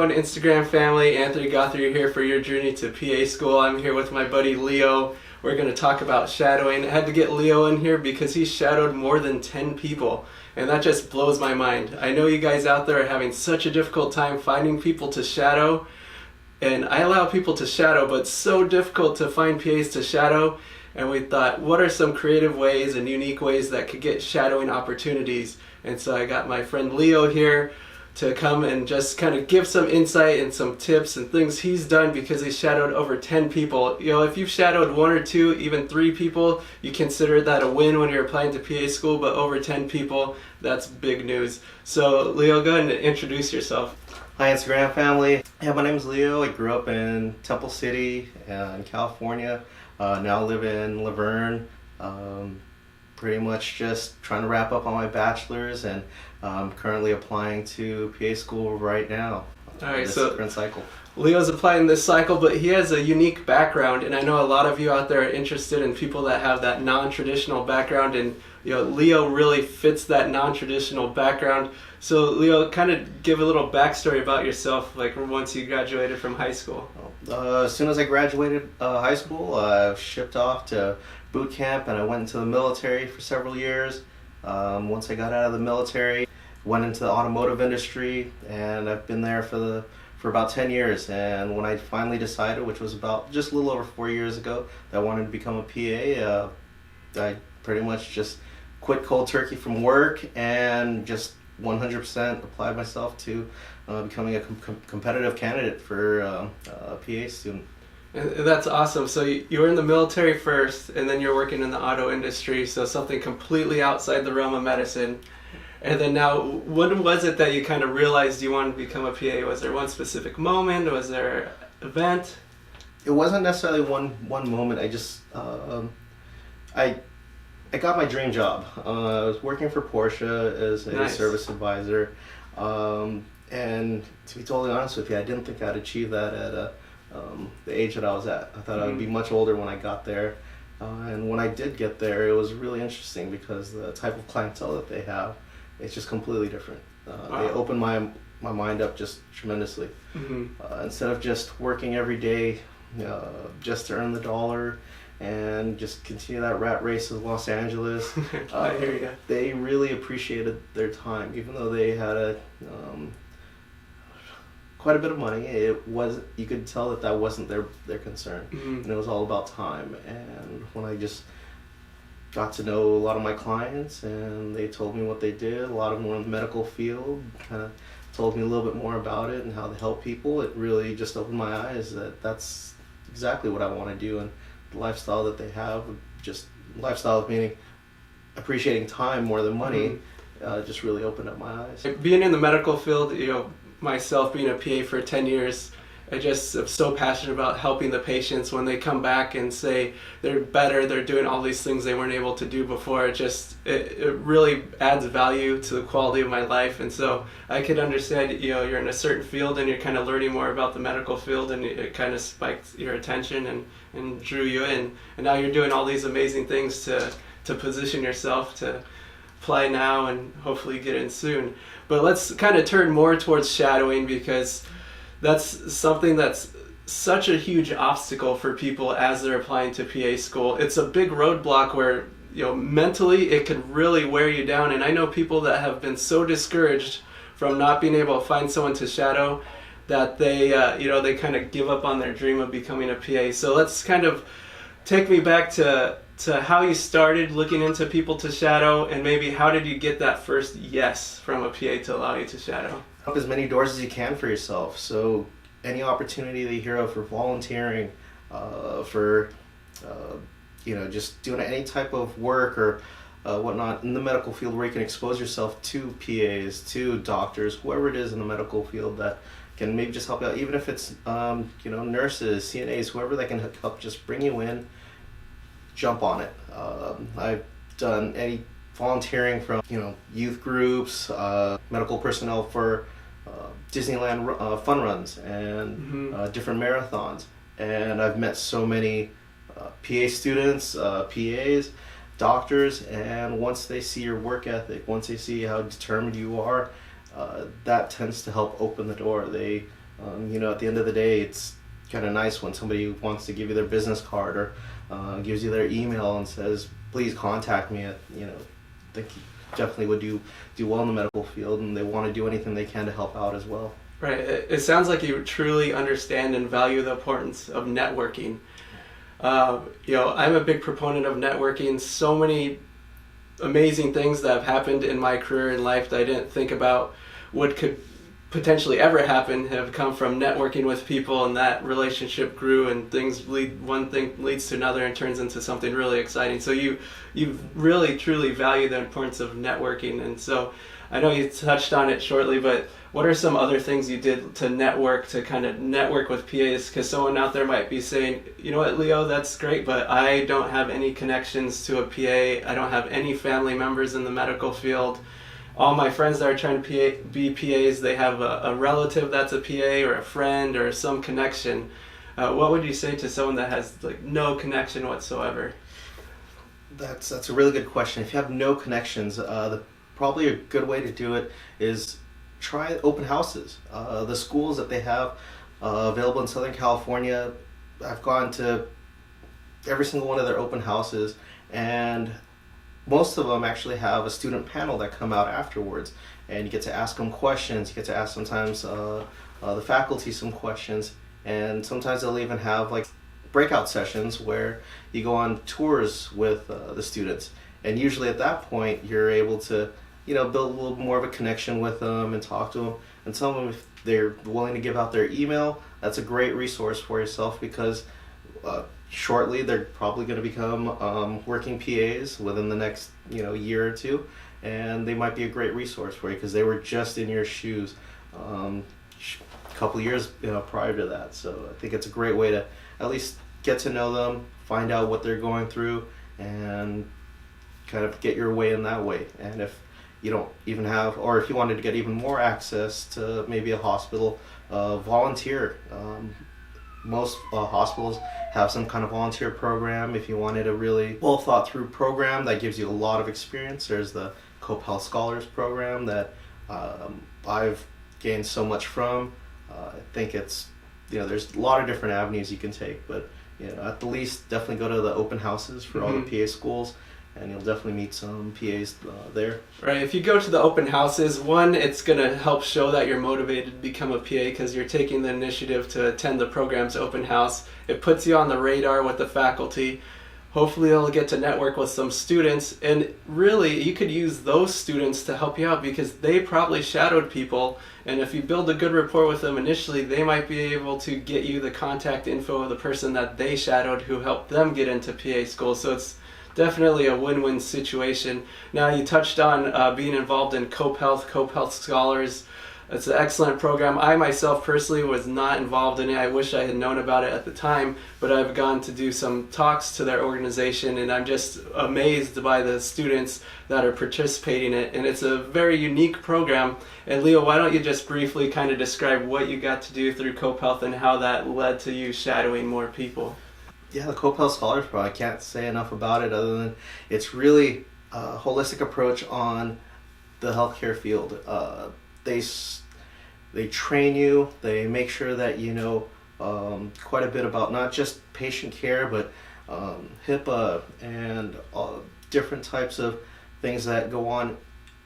going, Instagram family? Anthony Guthrie here for your journey to PA school. I'm here with my buddy Leo. We're going to talk about shadowing. I had to get Leo in here because he shadowed more than 10 people, and that just blows my mind. I know you guys out there are having such a difficult time finding people to shadow, and I allow people to shadow, but it's so difficult to find PAs to shadow. And we thought, what are some creative ways and unique ways that could get shadowing opportunities? And so I got my friend Leo here to come and just kind of give some insight and some tips and things he's done because he shadowed over 10 people. You know, if you've shadowed 1 or 2, even 3 people, you consider that a win when you're applying to PA school, but over 10 people, that's big news. So Leo, go ahead and introduce yourself. Hi Instagram family. Yeah, my name is Leo. I grew up in Temple City in California. Now live in Laverne. Pretty much just trying to wrap up on my bachelor's, and currently applying to PA school right now. All right, this so current cycle. Leo's applying this cycle, but he has a unique background, and I know a lot of you out there are interested in people that have that non-traditional background, and you know, Leo really fits that non-traditional background. So Leo, kind of give a little backstory about yourself, like once you graduated from high school. As soon as I graduated high school, I shipped off to boot camp, and I went into the military for several years. Once I got out of the military, went into the automotive industry, and I've been there for about 10 years. And when I finally decided, which was about just a little over 4 years ago, that I wanted to become a PA, I pretty much just quit cold turkey from work and just 100% applied myself to becoming a competitive candidate for a PA student. And that's awesome. So you were in the military first, and then you're working in the auto industry, so something completely outside the realm of medicine. And then now, when was it that you kind of realized you wanted to become a PA? Was there one specific moment? Was there an event? It wasn't necessarily one moment. I just I got my dream job. I was working for Porsche as a Nice. service advisor, and to be totally honest with you, I didn't think I'd achieve that at the age that I was at. I thought I would be much older when I got there, and when I did get there, it was really interesting because the type of clientele that they have, it's just completely different. Wow. They opened my mind up just tremendously. Instead of just working every day just to earn the dollar and just continue that rat race of Los Angeles, I hear you. they really appreciated their time, even though they had quite a bit of money. You could tell that wasn't their concern, and it was all about time. And when I just got to know a lot of my clients, and they told me what they did, a lot of them were in the medical field, kind of told me a little bit more about it and how to help people. It really just opened my eyes that that's exactly what I want to do, and the lifestyle that they have, just lifestyle meaning appreciating time more than money, just really opened up my eyes. Being in the medical field, you know, myself being a PA for 10 years, I just am so passionate about helping the patients when they come back and say they're better, they're doing all these things they weren't able to do before. It really adds value to the quality of my life. And so I could understand, you know, you're in a certain field and you're kind of learning more about the medical field, and it kind of spiked your attention and drew you in. And now you're doing all these amazing things to position yourself to apply now and hopefully get in soon. But let's kind of turn more towards shadowing, because that's something that's such a huge obstacle for people as they're applying to PA school. It's a big roadblock where, you know, mentally it could really wear you down. And I know people that have been so discouraged from not being able to find someone to shadow that they kind of give up on their dream of becoming a PA. So let's kind of take me back to how you started looking into people to shadow, and maybe how did you get that first yes from a PA to allow you to shadow? Up as many doors as you can for yourself. So any opportunity that you hear of for volunteering, for just doing any type of work or whatnot in the medical field where you can expose yourself to PAs, to doctors, whoever it is in the medical field that can maybe just help you out, even if it's nurses, CNAs, whoever that can help just bring you in, jump on it. I've done any volunteering from youth groups, medical personnel for Disneyland fun runs and different marathons, and I've met so many PA students, PAs, doctors, and once they see your work ethic, once they see how determined you are, that tends to help open the door. They At the end of the day, it's kind of nice when somebody wants to give you their business card or gives you their email and says, please contact me. I think you definitely would do well in the medical field, and they want to do anything they can to help out as well. Right. It sounds like you truly understand and value the importance of networking. I'm a big proponent of networking. So many amazing things that have happened in my career and life that I didn't think about what could potentially ever happen have come from networking with people, and that relationship grew, and one thing leads to another and turns into something really exciting. So you really truly value the importance of networking. And so I know you touched on it shortly, but what are some other things you did to kind of network with PAs? Because someone out there might be saying, you know what, Leo, that's great, but I don't have any connections to a PA. I don't have any family members in the medical field. All my friends that are trying to be PAs, they have a relative that's a PA or a friend or some connection. What would you say to someone that has no connection whatsoever? That's a really good question. If you have no connections, probably a good way to do it is try open houses. The schools that they have available in Southern California, I've gone to every single one of their open houses, and most of them actually have a student panel that come out afterwards, and you get to ask them questions. You get to ask sometimes the faculty some questions, and sometimes they'll even have breakout sessions where you go on tours with the students, and usually at that point you're able to build a little more of a connection with them and talk to them. And some of them, if they're willing to give out their email, that's a great resource for yourself, because shortly they're probably going to become working PAs within the next year or two, and they might be a great resource for you because they were just in your shoes a couple of years prior to that. So I think it's a great way to at least get to know them, find out what they're going through, and kind of get your way in that way. And if you don't even have, or if you wanted to get even more access to maybe a hospital, volunteer. Most hospitals have some kind of volunteer program. If you wanted a really well thought through program that gives you a lot of experience, there's the Cope Health Scholars program that I've gained so much from. I think it's, there's a lot of different avenues you can take, but at the least definitely go to the open houses for all the PA schools, and you'll definitely meet some PAs there. Right. If you go to the open houses, one, it's going to help show that you're motivated to become a PA because you're taking the initiative to attend the program's open house. It puts you on the radar with the faculty. Hopefully you'll get to network with some students, and really you could use those students to help you out because they probably shadowed people, and if you build a good rapport with them initially, they might be able to get you the contact info of the person that they shadowed who helped them get into PA school. So it's definitely a win-win situation. Now, you touched on being involved in Cope Health Scholars. It's an excellent program. I myself personally was not involved in it. I wish I had known about it at the time, but I've gone to do some talks to their organization, and I'm just amazed by the students that are participating in it. And it's a very unique program. And Leo, why don't you just briefly kind of describe what you got to do through Cope Health and how that led to you shadowing more people? Yeah, the Cope Health Scholars Program, I can't say enough about it other than it's really a holistic approach on the healthcare field. They train you, they make sure that you know quite a bit about not just patient care, but HIPAA and different types of things that go on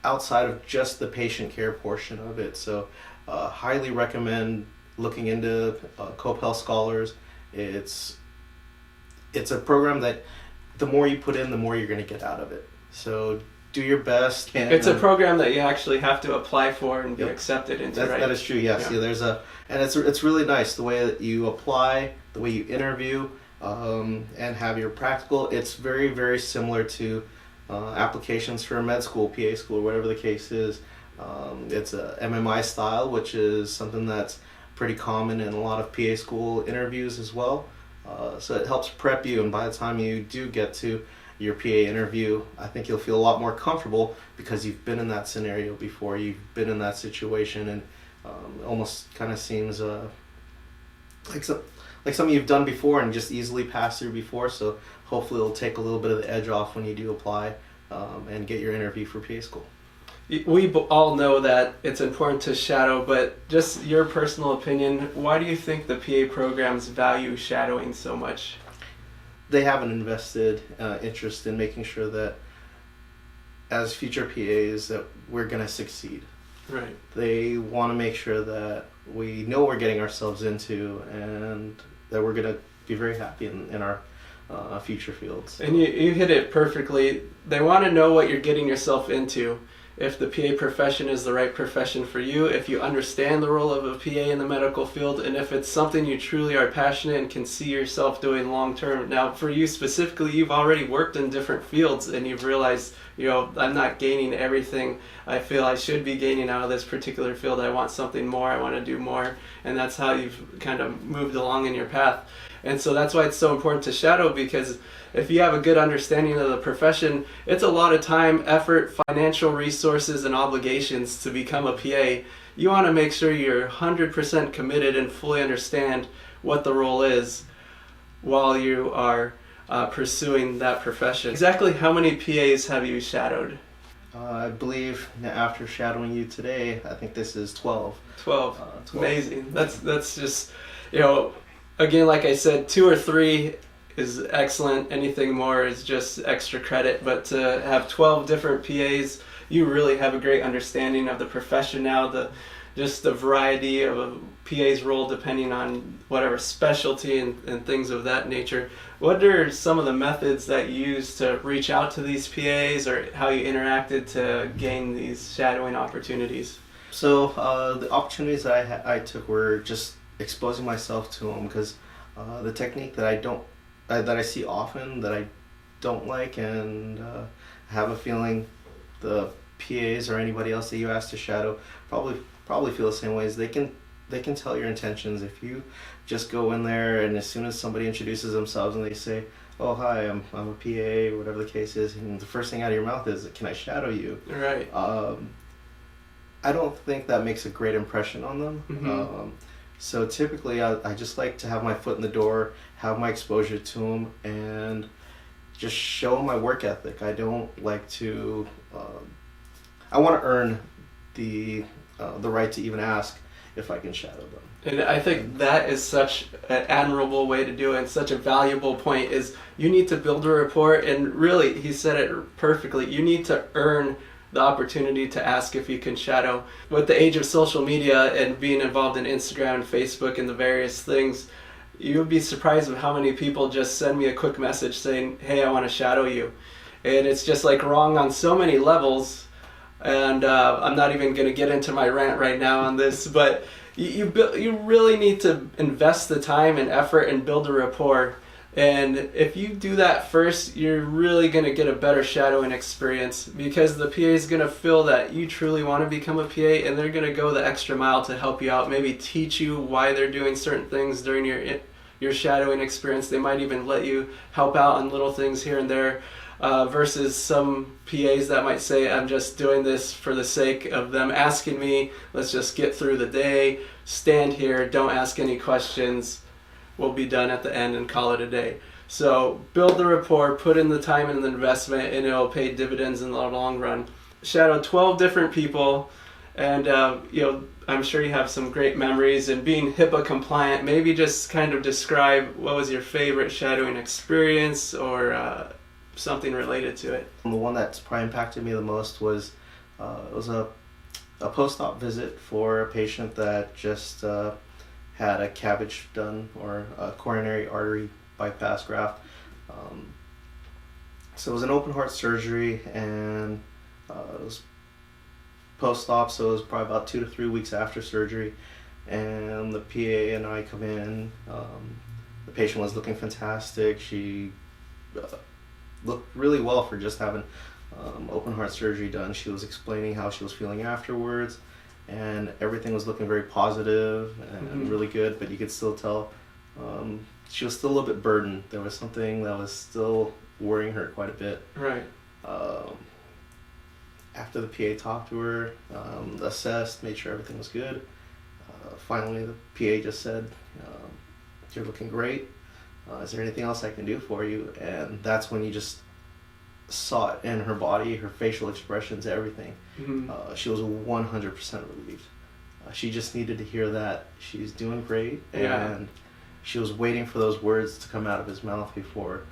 outside of just the patient care portion of it. So highly recommend looking into Cope Health Scholars. It's a program that the more you put in, the more you're going to get out of it. So do your best. And, it's a program that you actually have to apply for and be accepted into, right? That is true, yes. Yeah. And it's really nice the way that you apply, the way you interview, and have your practical. It's very, very similar to applications for med school, PA school, whatever the case is. It's a MMI style, which is something that's pretty common in a lot of PA school interviews as well. So it helps prep you, and by the time you do get to your PA interview, I think you'll feel a lot more comfortable because you've been in that scenario before, you've been in that situation, and almost kind of seems like something you've done before and just easily passed through before. So hopefully it'll take a little bit of the edge off when you do apply and get your interview for PA school. all know that it's important to shadow, but just your personal opinion, why do you think the PA programs value shadowing so much? They have an invested interest in making sure that as future PAs that we're going to succeed. Right. They want to make sure that we know what we're getting ourselves into and that we're going to be very happy in our future fields. And you hit it perfectly. They want to know what you're getting yourself into. If the PA profession is the right profession for you, if you understand the role of a PA in the medical field, and if it's something you truly are passionate and can see yourself doing long term. Now, for you specifically, you've already worked in different fields and you've realized, I'm not gaining everything I feel I should be gaining out of this particular field. I want something more, I want to do more, and that's how you've kind of moved along in your path. And so that's why it's so important to shadow, because if you have a good understanding of the profession, it's a lot of time, effort, financial resources, and obligations to become a PA. You want to make sure you're 100% committed and fully understand what the role is while you are pursuing that profession. Exactly how many PAs have you shadowed? I believe after shadowing you today, I think this is 12. 12. 12. Amazing. That's just, again, like I said, 2 or 3 is excellent. Anything more is just extra credit. But to have 12 different PAs, you really have a great understanding of the profession now, just the variety of a PA's role depending on whatever specialty and things of that nature. What are some of the methods that you use to reach out to these PAs, or how you interacted to gain these shadowing opportunities? So the opportunities that I took were just exposing myself to them, because the technique that I see often that I don't like, and I have a feeling the PAs or anybody else that you ask to shadow probably feel the same way, is they can tell your intentions. If you just go in there and as soon as somebody introduces themselves and they say, "Oh, hi, I'm a PA," or whatever the case is, and the first thing out of your mouth is, "Can I shadow you?" Right. I don't think that makes a great impression on them. Mm-hmm. So typically I just like to have my foot in the door, have my exposure to them, and just show my work ethic. I don't like to, I want to earn the right to even ask if I can shadow them. And I think that is such an admirable way to do it, and such a valuable point is you need to build a rapport, and really, he said it perfectly, you need to earn the opportunity to ask if you can shadow. With the age of social media and being involved in Instagram and Facebook and the various things, you would be surprised of how many people just send me a quick message saying, "Hey, I want to shadow you." And it's just like wrong on so many levels. And I'm not even going to get into my rant right now on this, but you really need to invest the time and effort and build a rapport. And if you do that first, you're really going to get a better shadowing experience, because the PA is going to feel that you truly want to become a PA, and they're going to go the extra mile to help you out, maybe teach you why they're doing certain things during your shadowing experience. They might even let you help out on little things here and there, versus some PAs that might say, "I'm just doing this for the sake of them asking me. Let's just get through the day, stand here, don't ask any questions. We'll be done at the end and call it a day." So build the rapport, put in the time and the investment, and it'll pay dividends in the long run. Shadow 12 different people, and I'm sure you have some great memories. And being HIPAA compliant, maybe just kind of describe what was your favorite shadowing experience, or something related to it. The one that's probably impacted me the most was it was a post-op visit for a patient that just had a cabbage done, or a coronary artery bypass graft. So it was an open heart surgery, and it was post-op, so it was probably about 2 to 3 weeks after surgery. And the PA and I come in. The patient was looking fantastic. She looked really well for just having open heart surgery done. She was explaining how she was feeling afterwards, and everything was looking very positive and really good, but you could still tell she was still a little bit burdened. There was something that was still worrying her quite a bit. Right. After the PA talked to her, assessed, made sure everything was good, finally the PA just said, "You're looking great. Is there anything else I can do for you?" And that's when you just saw it in her body, her facial expressions, everything. She was 100% relieved. She just needed to hear that she's doing great, and she was waiting for those words to come out of his mouth before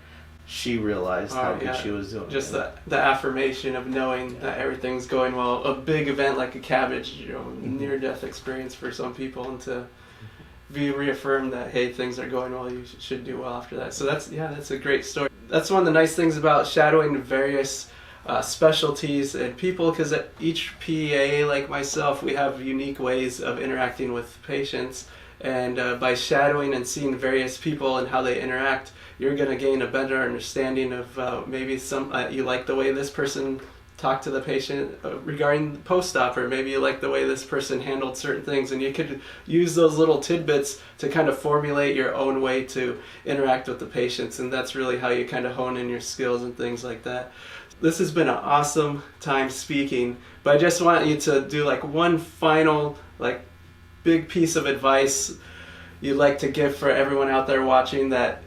she realized how good she was doing. Just the affirmation of knowing that everything's going well. A big event like a cabbage, near-death experience for some people, and to be reaffirmed that, hey, things are going well, you should do well after that. So that's a great story. That's one of the nice things about shadowing various specialties and people, because each PA, like myself, we have unique ways of interacting with patients, and by shadowing and seeing various people and how they interact, you're going to gain a better understanding of maybe you like the way this person talked to the patient regarding post-op, or maybe you like the way this person handled certain things, and you could use those little tidbits to kind of formulate your own way to interact with the patients, and that's really how you kind of hone in your skills and things like that. This has been an awesome time speaking, but I just want you to do like one final big piece of advice you'd like to give for everyone out there watching that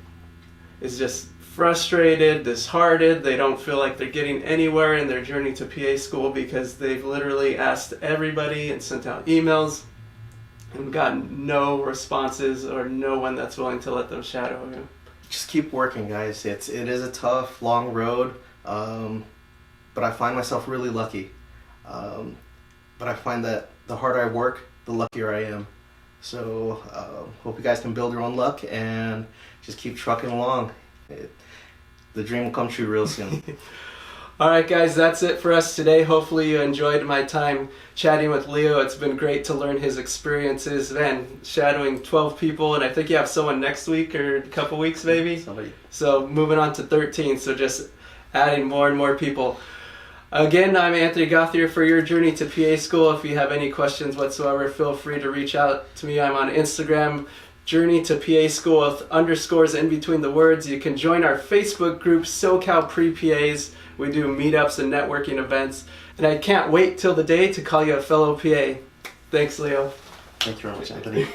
is just frustrated, disheartened, they don't feel like they're getting anywhere in their journey to PA school because they've literally asked everybody and sent out emails and gotten no responses or no one that's willing to let them shadow you. Just keep working, guys. It is a tough, long road, but I find myself really lucky. But I find that the harder I work, the luckier I am. So hope you guys can build your own luck and just keep trucking along. The dream will come true real soon. All right, guys, that's it for us today. Hopefully you enjoyed my time chatting with Leo. It's been great to learn his experiences and shadowing 12 people, and I think you have someone next week or a couple weeks maybe. Somebody. So moving on to 13, so just adding more and more people. Again, I'm Anthony Gauthier for your journey to PA school. If you have any questions whatsoever, feel free to reach out to me. I'm on Instagram, Journey to PA School with underscores in between the words. You can join our Facebook group, SoCal Pre-PAs. We do meetups and networking events. And I can't wait till the day to call you a fellow PA. Thanks, Leo. Thank you very much, Anthony.